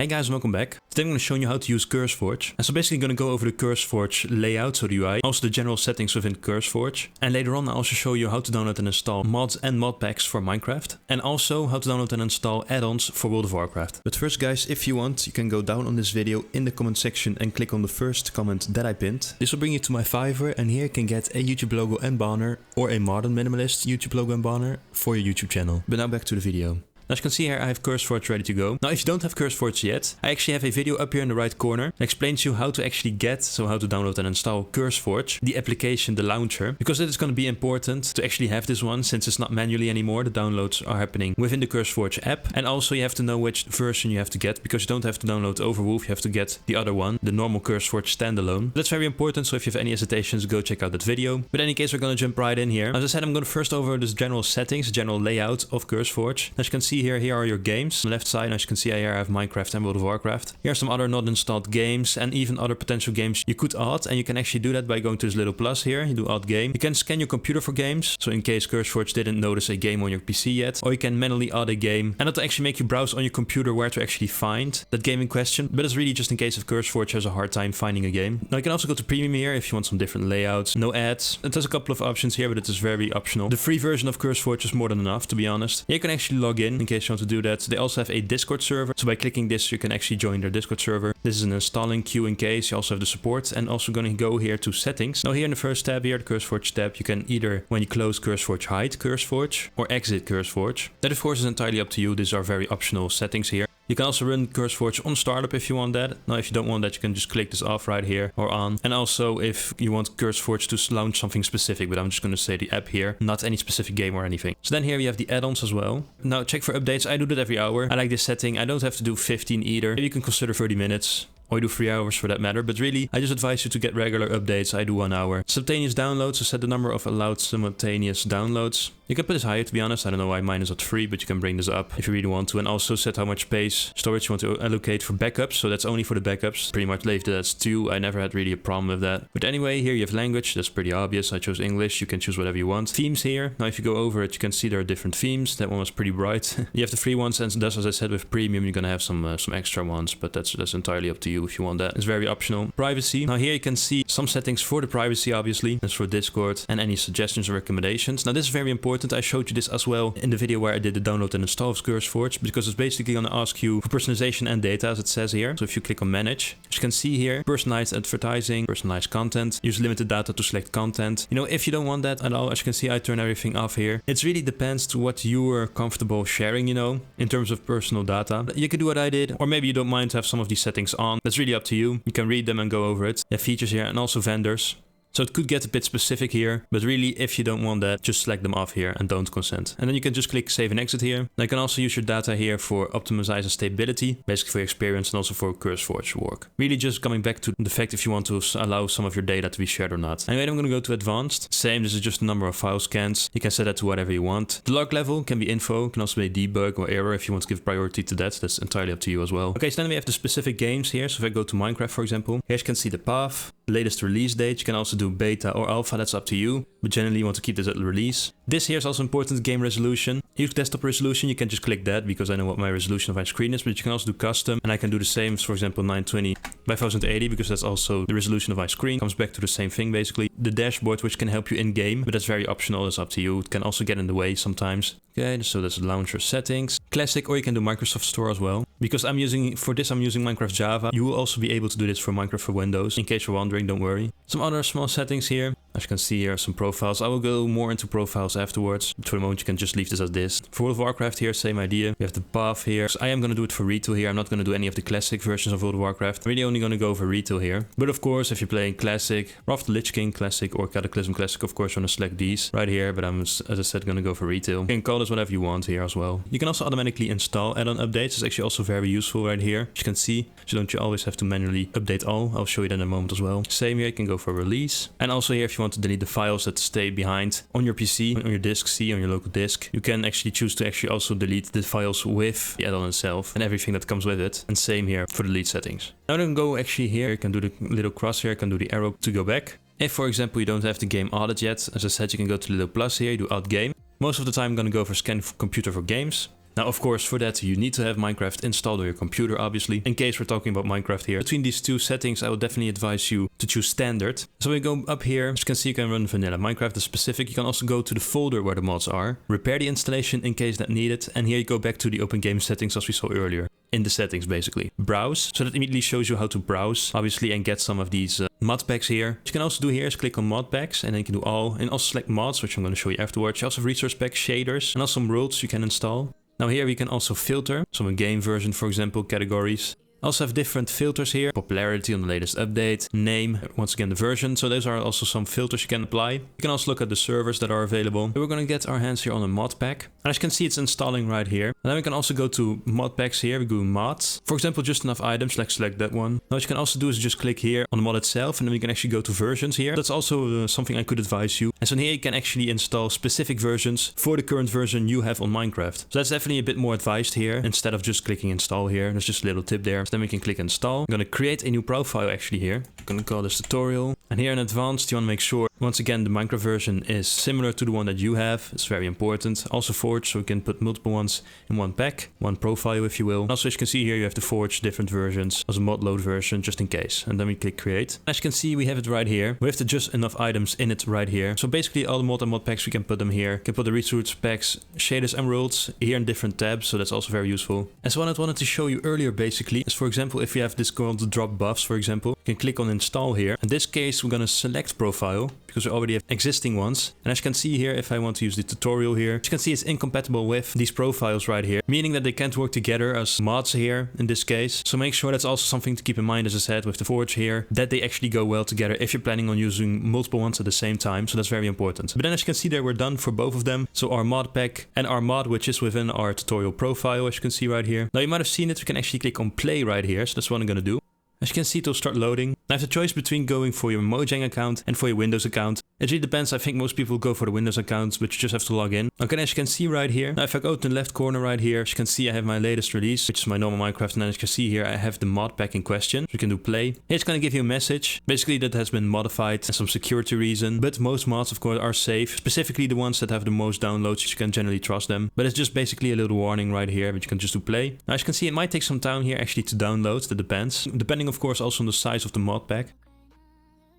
Hey guys, and welcome back. Today I'm going to show you how to use Curseforge. And so basically going to go over the Curseforge layout, so the UI, also the general settings within Curseforge. And later on I'll also show you how to download and install mods and modpacks for Minecraft. And also how to download and install add-ons for World of Warcraft. But first guys, if you want, you can go down on this video in the comment section and click on the first comment that I pinned. This will bring you to my Fiverr, and here you can get a YouTube logo and banner or a modern minimalist YouTube logo and banner for your YouTube channel. But now back to the video. As you can see here, I have Curseforge ready to go. Now, if you don't have Curseforge yet, I actually have a video up here in the right corner that explains you how to actually get, so how to download and install Curseforge, the application, the launcher, because it is going to be important to actually have this one since it's not manually anymore. The downloads are happening within the Curseforge app, and also you have to know which version you have to get, because you don't have to download Overwolf, you have to get the other one, the normal Curseforge standalone. That's very important, so if you have any hesitations, go check out that video. But in any case, we're going to jump right in here. As I said, I'm going to first over this general settings, general layout of Curseforge. As you can see here are your games. On the left side, as you can see, here I have Minecraft and World of Warcraft. Here are some other not installed games and even other potential games you could add, and you can actually do that by going to this little plus here. You do add game. You can scan your computer for games, so in case Curseforge didn't notice a game on your PC yet, or you can manually add a game, and that'll actually make you browse on your computer where to actually find that game in question, but it's really just in case if Curseforge has a hard time finding a game. Now you can also go to premium here if you want some different layouts, no ads. It has a couple of options here, but it is very optional. The free version of Curseforge is more than enough, to be honest. Here you can actually log in case you want to do that. They also have a Discord server, so by clicking this you can actually join their Discord server. This is an installing queue in case. You also have the support, and also going to go here to settings. Now here in the first tab here, the Curseforge tab, you can either, when you close Curseforge, hide Curseforge or exit Curseforge. That of course is entirely up to you. These are very optional settings here. You can also run Curseforge on startup if you want that. Now if you don't want that, you can just click this off right here or on. And also if you want Curseforge to launch something specific, but I'm just going to say the app here, not any specific game or anything. So then here we have the add-ons as well. Now check for updates. I do that every hour. I like this setting. I don't have to do 15 either. Maybe you can consider 30 minutes. Or you do 3 hours for that matter, but really, I just advise you to get regular updates. I do 1 hour. Simultaneous downloads, so set the number of allowed simultaneous downloads. You can put this higher, to be honest. I don't know why mine is at 3, but you can bring this up if you really want to. And also set how much space storage you want to allocate for backups. So that's only for the backups. Pretty much leave that as 2. I never had really a problem with that. But anyway, here you have language. That's pretty obvious. I chose English. You can choose whatever you want. Themes here. Now if you go over it, you can see there are different themes. That one was pretty bright. You have the free ones, and thus, as I said, with premium, you're gonna have some extra ones. But that's entirely up to you if you want that. It's very optional. Privacy. Now here you can see some settings for the privacy, obviously. That's for Discord, and any suggestions or recommendations. Now this is very important. I showed you this as well in the video where I did the download and install of Curseforge, because it's basically going to ask you for personalization and data, as it says here. So if you click on manage, as you can see here, personalized advertising, personalized content, use limited data to select content. You know, if you don't want that at all, as you can see, I turn everything off here. It really depends to what you are comfortable sharing, you know, in terms of personal data. You can do what I did, or maybe you don't mind to have some of these settings on. That's really up to you. You can read them and go over it. They have features here and also vendors. So it could get a bit specific here, but really if you don't want that, just select them off here and don't consent. And then you can just click save and exit here. Now you can also use your data here for optimizing stability, basically for your experience and also for Curseforge work. Really just coming back to the fact if you want to allow some of your data to be shared or not. Anyway, I'm going to go to advanced. Same, this is just the number of file scans. You can set that to whatever you want. The log level can be info, can also be debug or error if you want to give priority to that. That's entirely up to you as well. Okay, so then we have the specific games here. So if I go to Minecraft, for example, here you can see the path, the latest release date. You can also do beta or alpha, that's up to you, but generally you want to keep this at release. This here is also important, game resolution. Use desktop resolution, you can just click that because I know what my resolution of my screen is, but you can also do custom, and I can do the same, for example 920 by 1080, because that's also the resolution of my screen. Comes back to the same thing basically. The dashboard, which can help you in game, but that's very optional, it's up to you. It can also get in the way sometimes. Okay, so that's the launcher settings. Classic, or you can do Microsoft Store as well. Because I'm using Minecraft Java. You will also be able to do this for Minecraft for Windows. In case you're wondering, don't worry. Some other small settings here. As you can see here, some profiles. I will go more into profiles afterwards. But for the moment, you can just leave this as this. For World of Warcraft here, same idea. We have the path here. So I am going to do it for retail here. I'm not going to do any of the classic versions of World of Warcraft. I'm really only going to go for retail here. But of course, if you're playing classic, Wrath of the Lich King classic or Cataclysm classic, of course, you want to select these right here. But I'm, as I said, going to go for retail. You can call this whatever you want here as well. You can also automatically install add-on updates. It's actually also very useful right here. As you can see, so you always have to manually update all. I'll show you that in a moment as well. Same here, you can go for release. And also here, if you want to delete the files that stay behind on your PC, on your disk C, on your local disk, you can actually choose to actually also delete the files with the add-on itself and everything that comes with it. And same here for the delete settings. Now then go actually here, you can do the little cross here, you can do the arrow to go back. If for example you don't have the game added yet, as I said, you can go to the little plus here, you do add game. Most of the time I'm going to go for scan computer for games. Now, of course, for that, you need to have Minecraft installed on your computer, obviously, in case we're talking about Minecraft here. Between these two settings, I would definitely advise you to choose standard. So we go up here, as you can see, you can run vanilla. Minecraft is specific. You can also go to the folder where the mods are, repair the installation in case that needed, and here you go back to the open game settings as we saw earlier. In the settings, basically. Browse, so that immediately shows you how to browse, obviously, and get some of these Modpacks here. What you can also do here is click on Modpacks, and then you can do all, and also select mods, which I'm going to show you afterwards. You also have resource packs, shaders, and also some rules you can install. Now here we can also filter, some game version, for example, categories. Also have different filters here, popularity on the latest update, name, once again the version, so those are also some filters you can apply. You can also look at the servers that are available. We're going to get our hands here on a mod pack. And as you can see, it's installing right here. And then we can also go to mod packs here, we go mods. For example, just enough items, like select that one. Now what you can also do is just click here on the mod itself, and then we can actually go to versions here. That's also something I could advise you. And so here you can actually install specific versions for the current version you have on Minecraft. So that's definitely a bit more advised here, instead of just clicking install here. There's just a little tip there. Then we can click install. I'm going to create a new profile actually here. I'm going to call this tutorial. And here in advanced, you want to make sure, once again, the Minecraft version is similar to the one that you have. It's very important. Also forge, so we can put multiple ones in one pack, one profile if you will. Also, as you can see here, you have to forge different versions as a mod load version, just in case. And then we click create. As you can see, we have it right here. We have the just enough items in it right here. So basically all the mod and mod packs, we can put them here. You can put the resource packs, shaders, emeralds here in different tabs. So that's also very useful. And so what I wanted to show you earlier basically is, for example, if you have this called the drop buffs, for example, you can click on install here. In this case, we're going to select profile because we already have existing ones. And as you can see here, if I want to use the tutorial here, as you can see it's incompatible with these profiles right here, meaning that they can't work together as mods here in this case. So make sure that's also something to keep in mind, as I said, with the forge here, that they actually go well together if you're planning on using multiple ones at the same time. So that's very important. But then as you can see there, we're done for both of them. So our mod pack and our mod, which is within our tutorial profile, as you can see right here. Now you might have seen it, we can actually click on play right here. So that's what I'm going to do. As you can see, it will start loading. I have the choice between going for your Mojang account and for your Windows account. It really depends. I think most people go for the Windows account, but you just have to log in. Okay, as you can see right here, now if I go to the left corner right here, as you can see I have my latest release, which is my normal Minecraft, and then as you can see here I have the mod pack in question. So you can do play. Here it's going to give you a message. Basically that has been modified for some security reason, but most mods of course are safe, specifically the ones that have the most downloads. You can generally trust them, but it's just basically a little warning right here, but you can just do play. Now as you can see, it might take some time here actually to download. That depends, depending of course also on the size of the mod pack.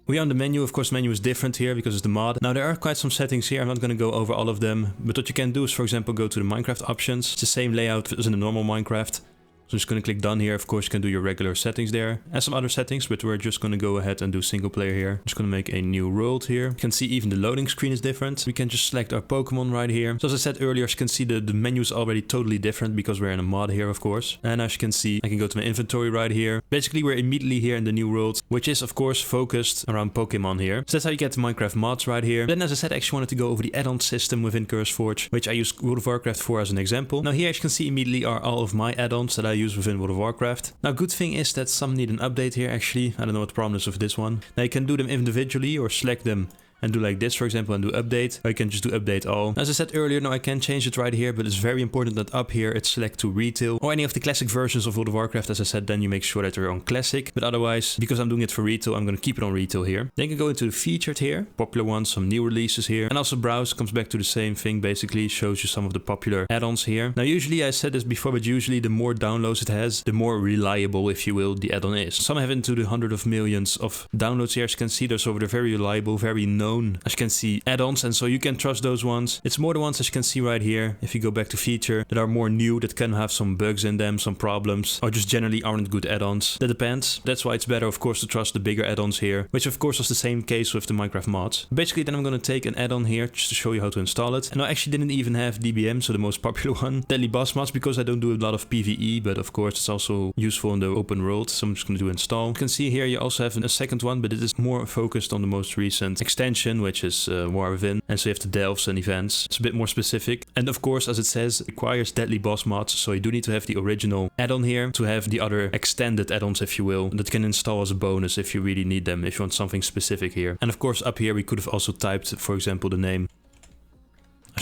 We are on the menu. Of course, menu is different here because it's the mod. Now there are quite some settings here. I'm not going to go over all of them, but what you can do is, for example, go to the Minecraft options. It's the same layout as in the normal Minecraft. So I'm just going to click done here. Of course, you can do your regular settings there and some other settings, but we're just going to go ahead and do single player here. I'm just going to make a new world here. You can see even the loading screen is different. We can just select our Pokemon right here. So as I said earlier, as you can see the menu is already totally different because we're in a mod here, of course. And as you can see, I can go to my inventory right here. Basically, we're immediately here in the new world, which is of course focused around Pokemon here. So that's how you get the Minecraft mods right here. Then as I said, I actually wanted to go over the add-on system within Curseforge, which I use World of Warcraft for as an example. Now here, as you can see immediately, are all of my add-ons that I use within World of Warcraft. Now good thing is that some need an update here actually. I don't know what the problem is with this one. Now you can do them individually or select them and do like this, for example, and do update. Or you can just do update all. As I said earlier, now I can change it right here, but it's very important that up here it's select to retail or any of the classic versions of World of Warcraft. As I said, then you make sure that they're on classic, but otherwise, because I'm doing it for retail, I'm going to keep it on retail here. Then you can go into the featured here, popular ones, some new releases here, and also browse comes back to the same thing, basically shows you some of the popular add-ons here. Now usually, I said this before, but usually the more downloads it has, the more reliable, if you will, the add-on is. Some have into the hundreds of millions of downloads here. As you can see, they're very reliable, very known. As you can see, add-ons, and so you can trust those ones. It's more the ones, as you can see right here, if you go back to feature, that are more new, that can have some bugs in them, some problems, or just generally aren't good add-ons. That depends. That's why it's better, of course, to trust the bigger add-ons here, which of course was the same case with the Minecraft mods. Basically, then I'm going to take an add-on here just to show you how to install it. And I actually didn't even have DBM, so the most popular one, Deadly Boss mods, because I don't do a lot of PvE, but of course it's also useful in the open world, so I'm just going to do install. You can see here you also have a second one, but it is more focused on the most recent extension, which is War Within, and so you have the delves and events. It's a bit more specific, and of course, as it says, it requires Deadly Boss mods, so you do need to have the original add-on here to have the other extended add-ons, if you will, that can install as a bonus if you really need them, if you want something specific here. And of course, up here we could have also typed, for example, the name.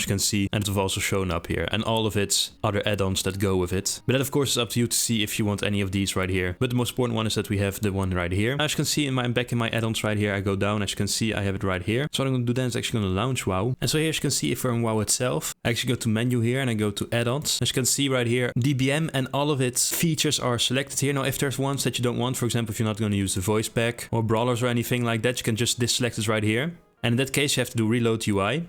as you can see, and it will also shown up here, and all of its other add-ons that go with it. But that of course is up to you to see if you want any of these right here. But the most important one is that we have the one right here. As you can see back in my add-ons right here, I go down, as you can see I have it right here. So what I'm going to do then is actually going to launch WoW. And so here as you can see, if we're in WoW itself, I actually go to menu here and I go to add-ons. As you can see right here, DBM and all of its features are selected here. Now if there's ones that you don't want, for example if you're not going to use the voice pack or brawlers or anything like that, you can just deselect it right here. And in that case you have to do reload UI.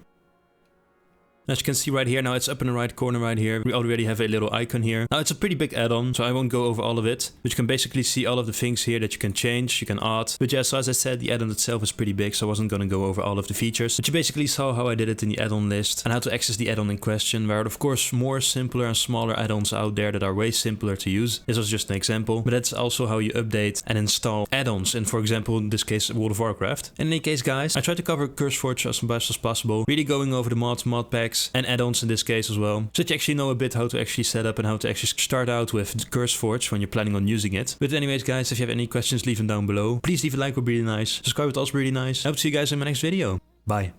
As you can see right here, now it's up in the right corner right here. We already have a little icon here. Now it's a pretty big add-on, so I won't go over all of it. But you can basically see all of the things here that you can change, you can add. But yeah, so as I said, the add-on itself is pretty big, so I wasn't going to go over all of the features. But you basically saw how I did it in the add-on list and how to access the add-on in question. There are of course more simpler and smaller add-ons out there that are way simpler to use. This was just an example, but that's also how you update and install add-ons in, for example, in this case, World of Warcraft. In any case, guys, I tried to cover Curseforge as best as possible, really going over the mods, mod packs, and add-ons in this case as well, so that you actually know a bit how to actually set up and how to actually start out with Curseforge when you're planning on using it. But anyways, guys, if you have any questions, leave them down below. Please leave a like, would be really nice. Subscribe would also be really nice. I hope to see you guys in my next video. Bye.